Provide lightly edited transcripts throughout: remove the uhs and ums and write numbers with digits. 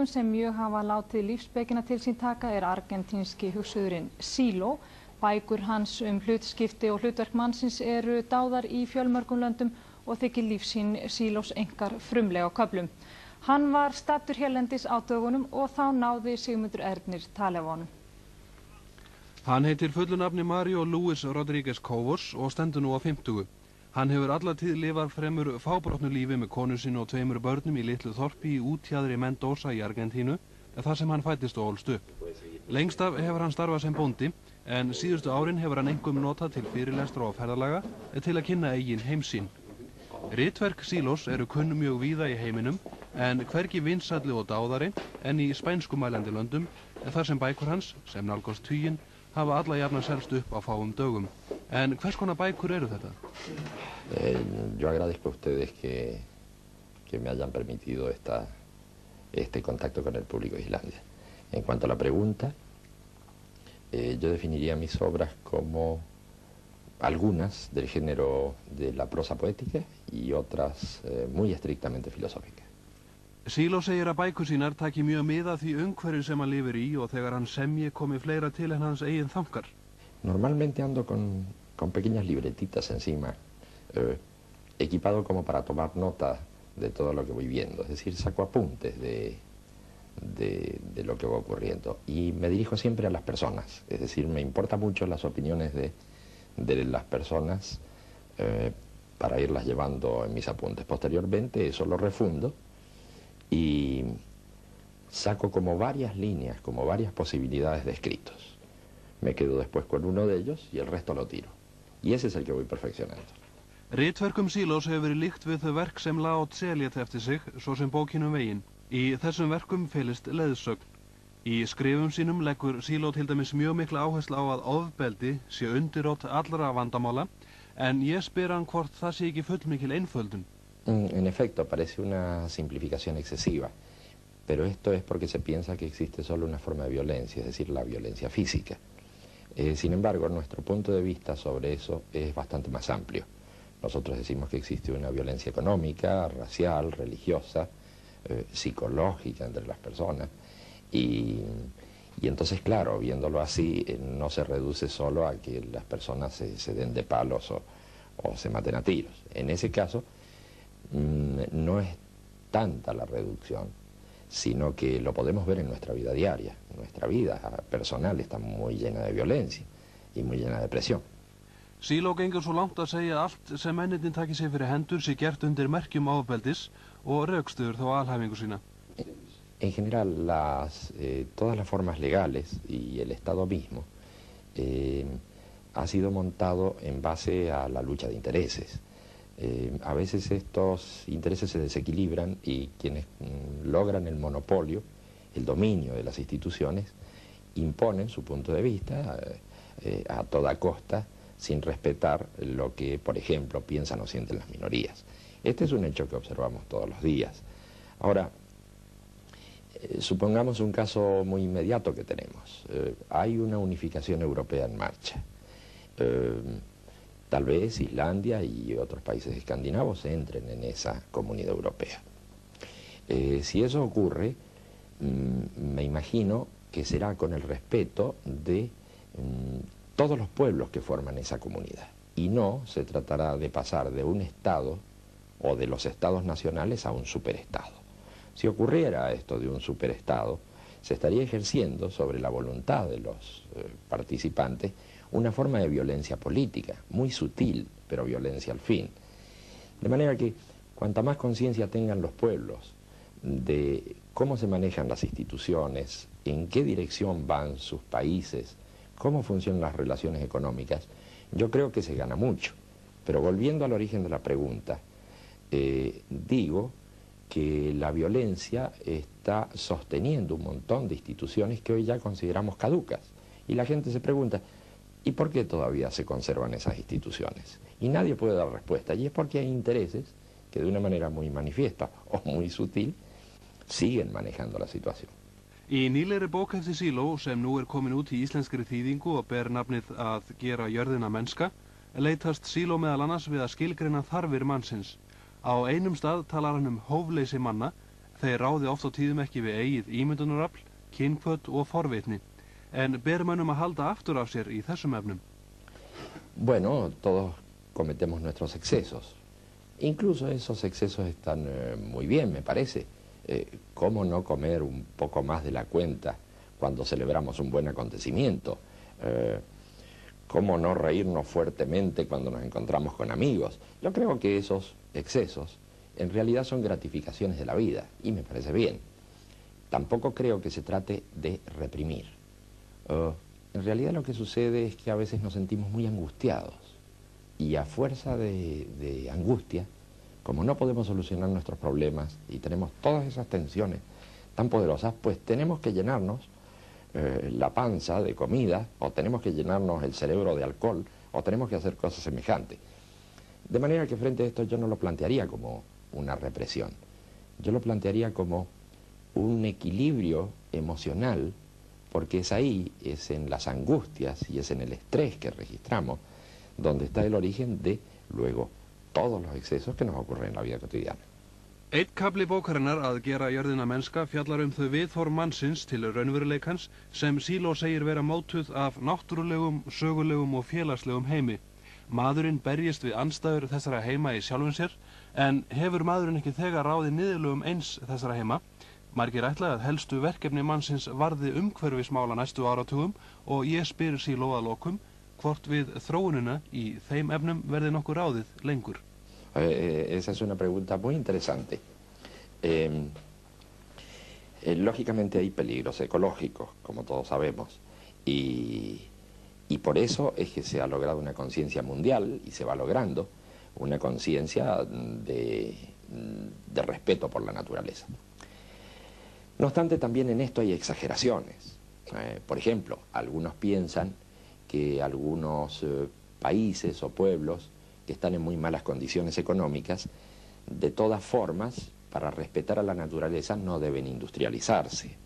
sem mjög hafa látið lífsspekina til sín taka argentínski hugsuðurinn Silo. Bækur hans hlutskipti og hlutverk mannsins eru dáðar í fjölmörgum löndum og þykir lífsýn Silos einkar frumleg á köflum. Hann var staddur hérlendis á dögunum og þá náði Sigmundur Ernir tali af honum. Hann heitir fullu nafni Mario Luis Rodríguez Cobos og stendur nú á 50. Hann hefur alla tíð lifað fremur fábrotnu lífi með konu sinni og 2 börnum í litlu þorpi í útjaðri Mendoza í Argentínu, þar sem hann fæddist og ólst upp. Lengst af hefur hann starfað sem bóndi, en síðustu árin hefur hann einkum notað til fyrirlestra og ferðalaga til að kynna eigin heimsýn. Ritverk Silos eru kunn mjög víða í heiminum, en hvergi vinsælli og dáðari en í spænskumælandi löndum, þar sem bækur hans, sem nálgast tuginn, hafa alla jafnan selst upp á fáum dögum. En hvers konar bækur eru þetta? Yo agradezco a ustedes que me hayan permitido este contacto con el público de Islandia. En cuanto a la pregunta, yo definiría mis obras como algunas del género de la prosa poética y otras muy estrictamente filosóficas. Silo segir að bækur sínar taki mjög mið af því umhverfi sem hann lifir í og þegar hann semji komi fleira til en hans eigin þankar. Normalmente ando con pequeñas libretitas encima, equipado como para tomar nota de todo lo que voy viendo, es decir, saco apuntes de lo que va ocurriendo y me dirijo siempre a las personas, es decir, me importan mucho las opiniones de las personas para irlas llevando en mis apuntes. Posteriormente eso lo refundo y saco como varias líneas, como varias posibilidades de escritos. Me quedo después con uno de ellos y el resto lo tiro. Y ese es el que voy perfeccionando. Ritverkum Silos hefur verið líkt við þau verk sem Lao Tse lét eftir sig, svo sem bókinu Veginn. Í þessum verkum felist leiðsögn. Í skrifum sínum leggur Silo til dæmis mjög mikla áherslu á að ofbeldi sé undirrót allra vandamála, en ég spyr hann hvort það sé ekki fullmikil einföldun. En efecto, parece una simplificación excesiva, pero esto es porque se piensa que existe solo una forma de violencia, es decir, la violencia física. Sin embargo, nuestro punto de vista sobre eso es bastante más amplio. Nosotros decimos que existe una violencia económica, racial, religiosa, psicológica entre las personas, y entonces, claro, viéndolo así, no se reduce solo a que las personas se den de palos o se maten a tiros. En ese caso, no es tanta la reducción, sino que lo podemos ver en nuestra vida diaria. Nuestra vida personal está muy llena de violencia y muy llena de presión. Silo gengur svo langt að segja að allt sem mennirnir taki sig fyrir hendur sé gert undir merkjum ofbeldis og rökstuður þó alhæfingu sína. En general, todas las formas legales y el Estado mismo ha sido montado en base a la lucha de intereses. A veces estos intereses se desequilibran y quienes logran el monopolio, el dominio de las instituciones, imponen su punto de vista a toda costa, sin respetar lo que, por ejemplo, piensan o sienten las minorías. Este es un hecho que observamos todos los días. Ahora, supongamos un caso muy inmediato que tenemos. Hay una unificación europea en marcha. Tal vez Islandia y otros países escandinavos entren en esa comunidad europea. Si eso ocurre, me imagino que será con el respeto de todos los pueblos que forman esa comunidad. Y no se tratará de pasar de un Estado o de los Estados nacionales a un superestado. Si ocurriera esto de un superestado, se estaría ejerciendo sobre la voluntad de los participantes una forma de violencia política, muy sutil, pero violencia al fin. De manera que cuanta más conciencia tengan los pueblos de cómo se manejan las instituciones, en qué dirección van sus países, cómo funcionan las relaciones económicas, yo creo que se gana mucho. Pero volviendo al origen de la pregunta, digo que la violencia está sosteniendo un montón de instituciones que hoy ya consideramos caducas. Y la gente se pregunta, ¿y por qué todavía se conservan esas instituciones? Y nadie puede dar respuesta, y es porque hay intereses que de una manera muy manifiesta o muy sutil siguen manejando la situación. Í nýlegri bók eftir Silo, sem nú komin út í íslenskri þýðingu og ber nafnið Að gera jörðina mennska, leitast Silo meðal annars við að skilgreina þarfir mannsins. Á einum stað talar hann hófleysi manna, Þeir ráði oft á tíðum ekki við eigið ímyndunarafl, kynhvöt og forvitni. En ber mönnum að halda aftur af sér í þessum efnum? Bueno, todos cometemos nuestros excesos. Incluso esos excesos están muy bien, me parece. ¿Cómo no comer un poco más de la cuenta cuando celebramos un buen acontecimiento? ¿Cómo no reírnos fuertemente cuando nos encontramos con amigos? Yo creo que esos excesos en realidad son gratificaciones de la vida y me parece bien. Tampoco creo que se trate de reprimir. En realidad lo que sucede es que a veces nos sentimos muy angustiados y a fuerza de angustia, como no podemos solucionar nuestros problemas y tenemos todas esas tensiones tan poderosas, pues tenemos que llenarnos la panza de comida, o tenemos que llenarnos el cerebro de alcohol, o tenemos que hacer cosas semejantes. De manera que frente a esto yo no lo plantearía como una represión, yo lo plantearía como un equilibrio emocional, porque es ahí, es en las angustias y es en el estrés que registramos, donde está el origen de, luego, todos los excesos que nos ocurren en la vida cotidiana. Einn kafli bókarinnar að gera jörðina mennska fjallar þau viðhorf mannsins til raunveruleikans sem Silo segir vera mótuð af náttúrulegum, sögulegum og félagslegum heimi. Maðurinn berjist við andstæður þessara heima í sjálfum sér, en hefur maðurinn ekki þegar ráðið niðurlögum eins þessara heima? Margir ætla að helstu verkefni mannsins varði umhverfismála næstu áratugum og ég spyr Silo að lokum hvort við þróunina í þeim efnum verði nokkuð ráðið lengur. Esa es una pregunta muy interesante. Lógicamente hay peligros ecológicos, como todos sabemos, y por eso es que se ha logrado una conciencia mundial y se va logrando una conciencia de respeto por la naturaleza. No obstante, también en esto hay exageraciones. Por ejemplo, algunos piensan que algunos países o pueblos que están en muy malas condiciones económicas, de todas formas, para respetar a la naturaleza no deben industrializarse.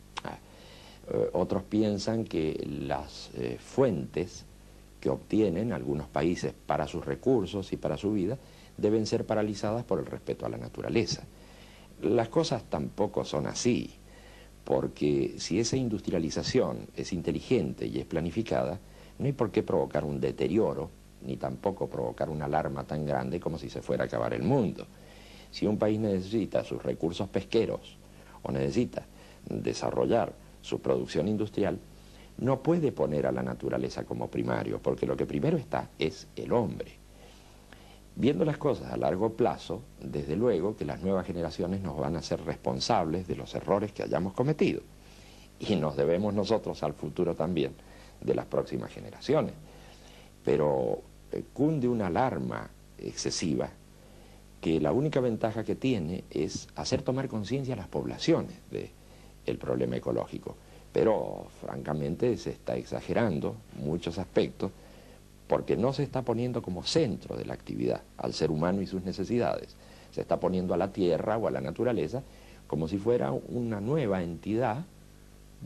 Otros piensan que las fuentes que obtienen algunos países para sus recursos y para su vida deben ser paralizadas por el respeto a la naturaleza. Las cosas tampoco son así, porque si esa industrialización es inteligente y es planificada, no hay por qué provocar un deterioro ni tampoco provocar una alarma tan grande como si se fuera a acabar el mundo. Si un país necesita sus recursos pesqueros o necesita desarrollar su producción industrial, no puede poner a la naturaleza como primario, porque lo que primero está es el hombre. Viendo las cosas a largo plazo, desde luego que las nuevas generaciones nos van a ser responsables de los errores que hayamos cometido, y nos debemos nosotros al futuro también de las próximas generaciones. Pero cunde una alarma excesiva que la única ventaja que tiene es hacer tomar conciencia a las poblaciones del problema ecológico. Pero francamente se está exagerando muchos aspectos porque no se está poniendo como centro de la actividad al ser humano y sus necesidades. Se está poniendo a la tierra o a la naturaleza como si fuera una nueva entidad,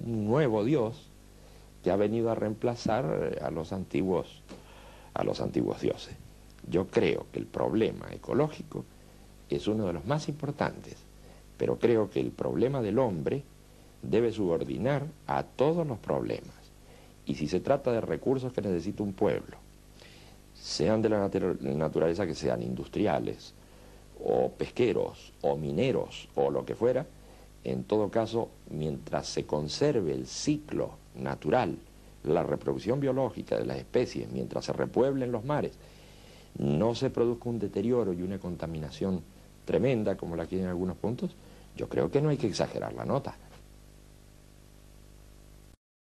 un nuevo Dios que ha venido a reemplazar a los antiguos dioses. Yo creo que el problema ecológico es uno de los más importantes, pero creo que el problema del hombre debe subordinar a todos los problemas. Y si se trata de recursos que necesita un pueblo, sean de la naturaleza que sean industriales, o pesqueros, o mineros, o lo que fuera, en todo caso, mientras se conserve el ciclo natural, la reproducción biológica de las especies, mientras se repueblen los mares, no se produzca un deterioro y una contaminación tremenda como la que hay en algunos puntos, yo creo que no hay que exagerar la nota.